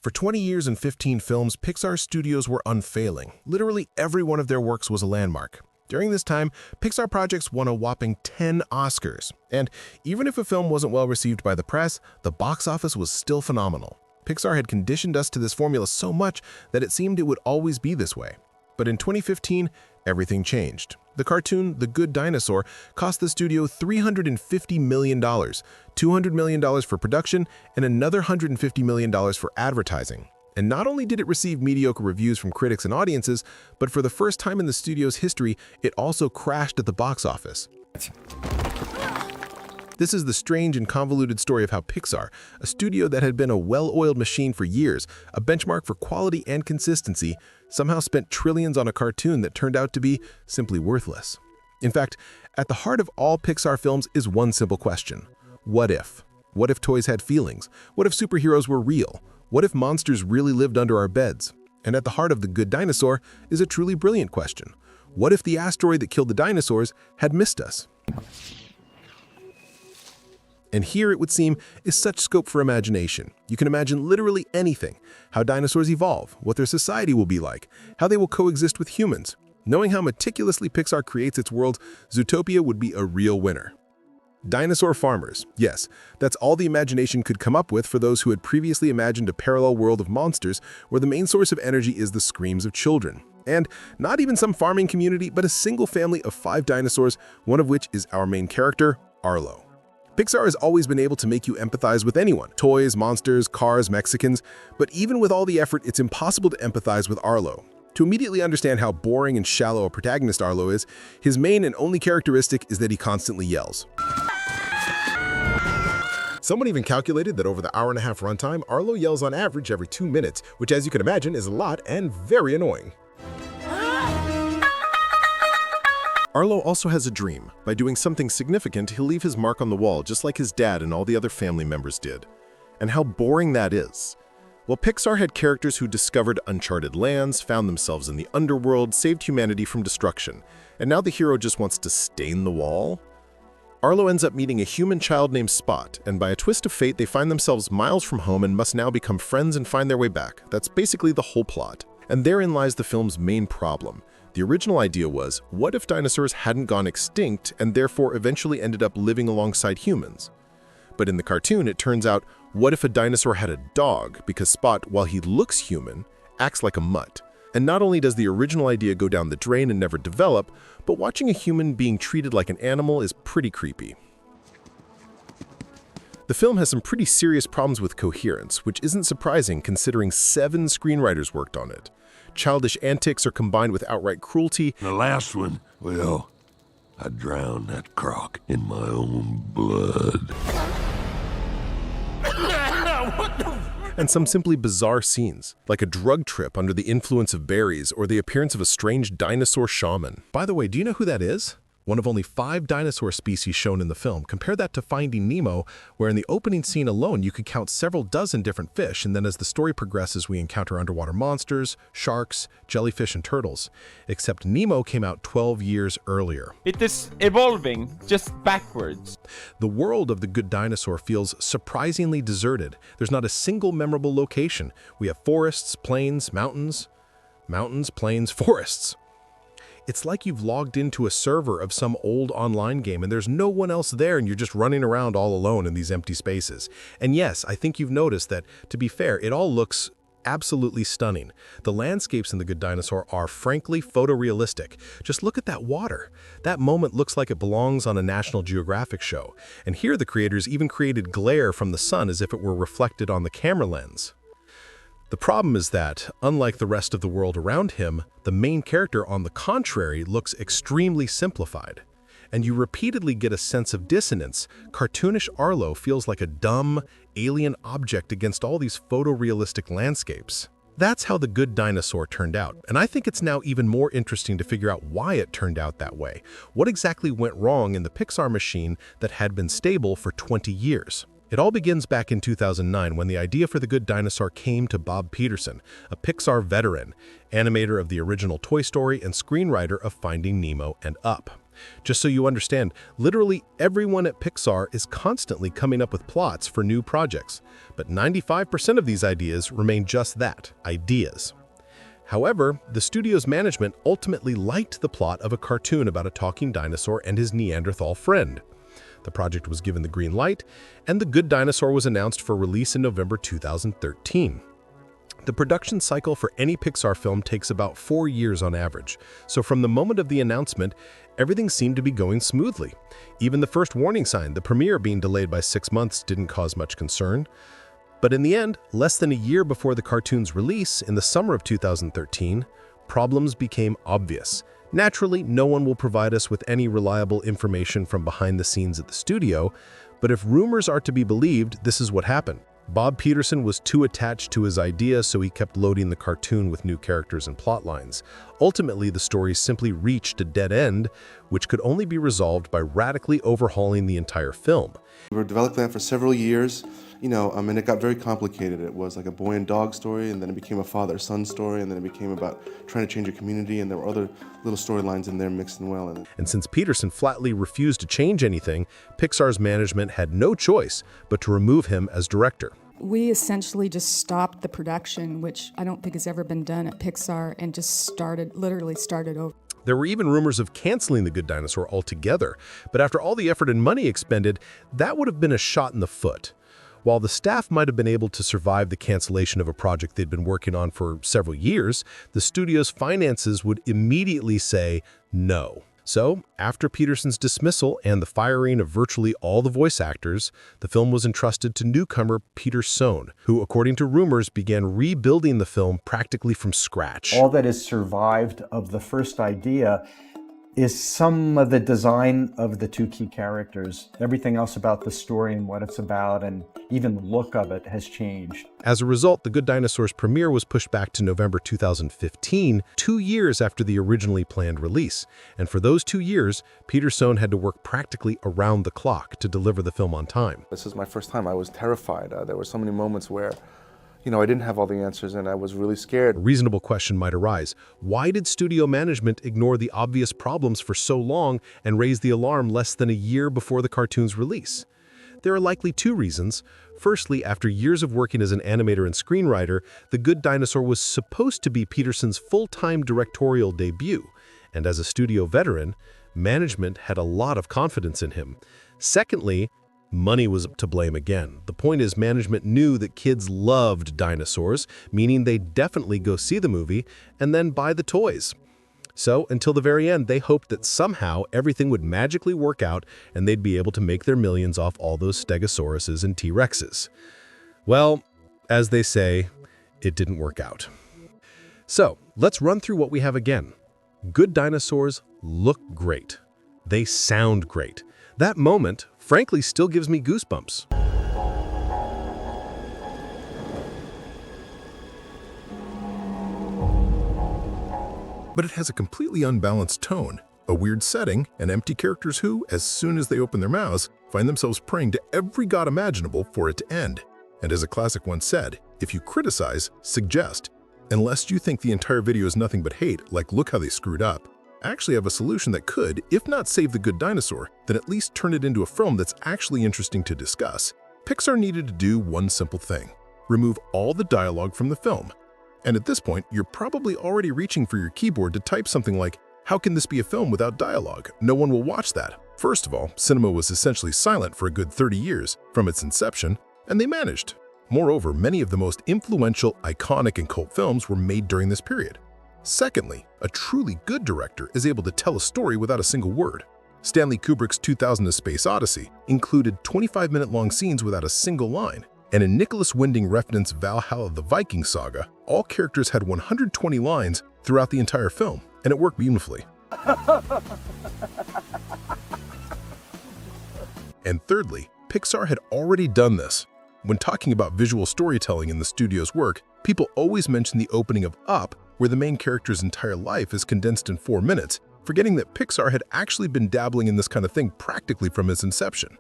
For 20 years and 15 films, Pixar Studios were unfailing. Literally every one of their works was a landmark. During this time, Pixar projects won a whopping 10 Oscars. And even if a film wasn't well received by the press, the box office was still phenomenal. Pixar had conditioned us to this formula so much that it seemed it would always be this way. But in 2015, everything changed. The cartoon, The Good Dinosaur, cost the studio $350 million, $200 million for production, and another $150 million for advertising. And not only did it receive mediocre reviews from critics and audiences, but for the first time in the studio's history, it also crashed at the box office. This is the strange and convoluted story of how Pixar, a studio that had been a well-oiled machine for years, a benchmark for quality and consistency, somehow spent trillions on a cartoon that turned out to be simply worthless. In fact, at the heart of all Pixar films is one simple question. What if? What if toys had feelings? What if superheroes were real? What if monsters really lived under our beds? And at the heart of The Good Dinosaur is a truly brilliant question. What if the asteroid that killed the dinosaurs had missed us? And here, it would seem, is such scope for imagination. You can imagine literally anything: how dinosaurs evolve, what their society will be like, how they will coexist with humans. Knowing how meticulously Pixar creates its world, Zootopia would be a real winner. Dinosaur farmers. Yes, that's all the imagination could come up with for those who had previously imagined a parallel world of monsters where the main source of energy is the screams of children. And not even some farming community, but a single family of 5 dinosaurs, one of which is our main character, Arlo. Pixar has always been able to make you empathize with anyone: toys, monsters, cars, Mexicans. But even with all the effort, it's impossible to empathize with Arlo. To immediately understand how boring and shallow a protagonist Arlo is, his main and only characteristic is that he constantly yells. Someone even calculated that over the hour-and-a-half runtime, Arlo yells on average every 2 minutes, which, as you can imagine, is a lot and very annoying. Arlo also has a dream. By doing something significant, he'll leave his mark on the wall, just like his dad and all the other family members did. And how boring that is. Well, Pixar had characters who discovered uncharted lands, found themselves in the underworld, saved humanity from destruction, and now the hero just wants to stain the wall? Arlo ends up meeting a human child named Spot, and by a twist of fate, they find themselves miles from home and must now become friends and find their way back. That's basically the whole plot. And therein lies the film's main problem. The original idea was, what if dinosaurs hadn't gone extinct and therefore eventually ended up living alongside humans? But in the cartoon, it turns out, what if a dinosaur had a dog, because Spot, while he looks human, acts like a mutt? And not only does the original idea go down the drain and never develop, but watching a human being treated like an animal is pretty creepy. The film has some pretty serious problems with coherence, which isn't surprising considering 7 screenwriters worked on it. Childish antics are combined with outright cruelty. The last one, well, I drowned that croc in my own blood. And some simply bizarre scenes, like a drug trip under the influence of berries or the appearance of a strange dinosaur shaman. By the way, do you know who that is? One of only 5 dinosaur species shown in the film. Compare that to Finding Nemo, where in the opening scene alone you could count several dozen different fish, and then as the story progresses we encounter underwater monsters, sharks, jellyfish, and turtles. Except Nemo came out 12 years earlier. It is evolving, just backwards. The world of The Good Dinosaur feels surprisingly deserted. There's not a single memorable location. We have forests, plains, mountains, plains, forests. It's like you've logged into a server of some old online game and there's no one else there and you're just running around all alone in these empty spaces. And yes, I think you've noticed that, to be fair, it all looks absolutely stunning. The landscapes in The Good Dinosaur are frankly photorealistic. Just look at that water. That moment looks like it belongs on a National Geographic show. And here the creators even created glare from the sun as if it were reflected on the camera lens. The problem is that, unlike the rest of the world around him, the main character, on the contrary, looks extremely simplified. And you repeatedly get a sense of dissonance. Cartoonish Arlo feels like a dumb, alien object against all these photorealistic landscapes. That's how The Good Dinosaur turned out, and I think it's now even more interesting to figure out why it turned out that way. What exactly went wrong in the Pixar machine that had been stable for 20 years? It all begins back in 2009 when the idea for The Good Dinosaur came to Bob Peterson, a Pixar veteran, animator of the original Toy Story and screenwriter of Finding Nemo and Up. Just so you understand, literally everyone at Pixar is constantly coming up with plots for new projects, but 95% of these ideas remain just that, ideas. However, the studio's management ultimately liked the plot of a cartoon about a talking dinosaur and his Neanderthal friend. The project was given the green light, and The Good Dinosaur was announced for release in November 2013. The production cycle for any Pixar film takes about 4 years on average, so from the moment of the announcement, everything seemed to be going smoothly. Even the first warning sign, the premiere being delayed by 6 months, didn't cause much concern. But in the end, less than a year before the cartoon's release in the summer of 2013, problems became obvious. Naturally, no one will provide us with any reliable information from behind the scenes at the studio, but if rumors are to be believed, this is what happened. Bob Peterson was too attached to his idea, so he kept loading the cartoon with new characters and plot lines. Ultimately, the story simply reached a dead end, which could only be resolved by radically overhauling the entire film. We were developing that for several years, and it got very complicated. It was like a boy and dog story, and then it became a father-son story, and then it became about trying to change a community, and there were other little storylines in there mixed in well. And since Peterson flatly refused to change anything, Pixar's management had no choice but to remove him as director. We essentially just stopped the production, which I don't think has ever been done at Pixar, and just literally started over. There were even rumors of canceling The Good Dinosaur altogether, but after all the effort and money expended, that would have been a shot in the foot. While the staff might have been able to survive the cancellation of a project they'd been working on for several years, the studio's finances would immediately say no. So, after Peterson's dismissal and the firing of virtually all the voice actors, the film was entrusted to newcomer Peter Sohn, who, according to rumors, began rebuilding the film practically from scratch. All that has survived of the first idea is some of the design of the two key characters. Everything else about the story and what it's about and even the look of it has changed. As a result, The Good Dinosaur's premiere was pushed back to November 2015, 2 years after the originally planned release. And for those 2 years, Peter Sohn had to work practically around the clock to deliver the film on time. This is my first time. I was terrified. There were so many moments where I didn't have all the answers, and I was really scared. A reasonable question might arise. Why did studio management ignore the obvious problems for so long and raise the alarm less than a year before the cartoon's release? There are likely 2 reasons. Firstly, after years of working as an animator and screenwriter, The Good Dinosaur was supposed to be Peterson's full-time directorial debut, and as a studio veteran, management had a lot of confidence in him. Secondly, money was to blame again. The point is, management knew that kids loved dinosaurs, meaning they'd definitely go see the movie and then buy the toys. So, until the very end, they hoped that somehow everything would magically work out and they'd be able to make their millions off all those Stegosauruses and T-Rexes. Well, as they say, it didn't work out. So, let's run through what we have again. Good dinosaurs look great. They sound great. That moment, frankly, still gives me goosebumps. But it has a completely unbalanced tone, a weird setting, and empty characters who, as soon as they open their mouths, find themselves praying to every god imaginable for it to end. And as a classic once said, if you criticize, suggest. Unless you think the entire video is nothing but hate, like look how they screwed up, I actually have a solution that could, if not save The Good Dinosaur, then at least turn it into a film that's actually interesting to discuss. Pixar needed to do one simple thing: remove all the dialogue from the film. And at this point, you're probably already reaching for your keyboard to type something like, "How can this be a film without dialogue? No one will watch that." First of all, cinema was essentially silent for a good 30 years from its inception, and they managed. Moreover, many of the most influential, iconic, and cult films were made during this period. Secondly, a truly good director is able to tell a story without a single word. Stanley Kubrick's 2000: A Space Odyssey included 25-minute-long scenes without a single line. And in Nicholas Winding Refn's Valhalla the Viking Saga, all characters had 120 lines throughout the entire film, and it worked beautifully. And thirdly, Pixar had already done this. When talking about visual storytelling in the studio's work, people always mention the opening of Up, where the main character's entire life is condensed in 4 minutes, forgetting that Pixar had actually been dabbling in this kind of thing practically from its inception.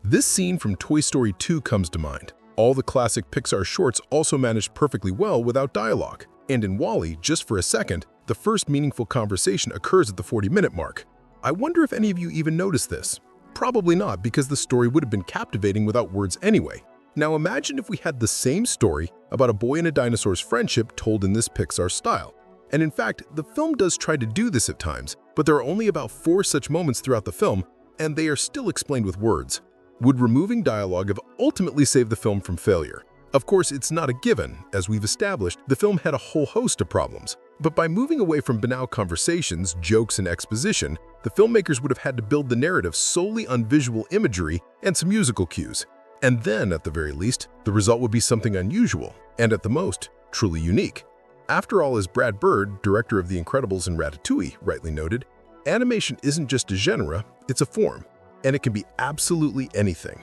This scene from Toy Story 2 comes to mind. All the classic Pixar shorts also managed perfectly well without dialogue. And in WALL-E, just for a second, the first meaningful conversation occurs at the 40-minute mark. I wonder if any of you even noticed this. Probably not, because the story would have been captivating without words anyway. Now imagine if we had the same story about a boy and a dinosaur's friendship told in this Pixar style. And in fact, the film does try to do this at times, but there are only about 4 such moments throughout the film, and they are still explained with words. Would removing dialogue have ultimately saved the film from failure? Of course, it's not a given. As we've established, the film had a whole host of problems. But by moving away from banal conversations, jokes, and exposition, the filmmakers would have had to build the narrative solely on visual imagery and some musical cues. And then, at the very least, the result would be something unusual, and at the most, truly unique. After all, as Brad Bird, director of The Incredibles and Ratatouille, rightly noted, animation isn't just a genre, it's a form, and it can be absolutely anything.